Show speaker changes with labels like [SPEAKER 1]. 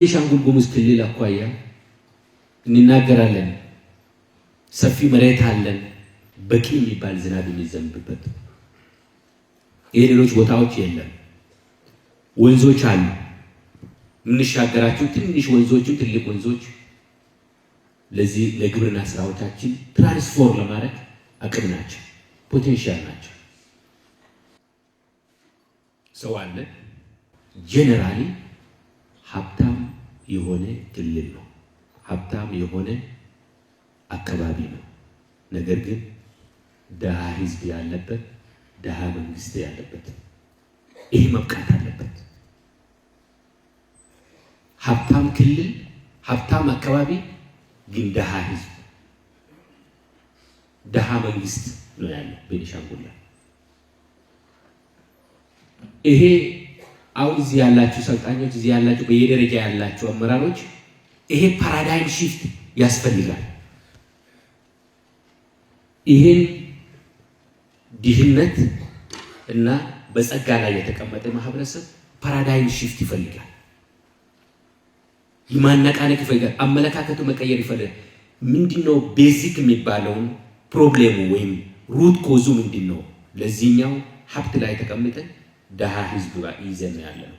[SPEAKER 1] የሻንጉል ጉሙዝ ክልል አኳያ እንናገራለን። ሰፊ መሬት አለን፣ በቂ የሚባል ዝናብ የሚዘንብበት። የሌሎች ቦታዎች የለም። ወንዞች አሉ፣ የምንሻገራቸው ትንሽ ወንዞችም ትልቅ ወንዞች ለዚህ ለግብርና ስራዎቻችን ትራንስፎርም ለማድረግ አቅም ናቸው፣ ፖቴንሻል ናቸው። ሰው አለ። ጀነራሊ ሀብታም የሆነ ክልል ነው፣ ሀብታም የሆነ አካባቢ ነው። ነገር ግን ደሃ ህዝብ ያለበት፣ ደሃ መንግስት ያለበት፣ ይሄ መብቃት አለበት። ሀብታም ክልል፣ ሀብታም አካባቢ ግን ደሃ ህዝብ፣ ደሃ መንግስት ነው ያለው ቤኒሻንጉል ላይ። ይሄ አሁን እዚህ ያላችሁ ሰልጣኞች፣ እዚህ ያላችሁ በየደረጃ ያላችሁ አመራሮች ይሄ ፓራዳይም ሺፍት ያስፈልጋል። ይሄን ድህነት እና በጸጋ ላይ የተቀመጠ ማህበረሰብ ፓራዳይም ሺፍት ይፈልጋል። ይማነቃነቅ ይፈልጋል። አመለካከቱ መቀየር ይፈልጋል። ምንድነው ቤዚክ የሚባለውን ፕሮብሌሙ ወይም ሩት ኮዙ ምንድነው? ለዚህኛው ሀብት ላይ ተቀምጠን ደሃ ህዝብ ይዘን ያለው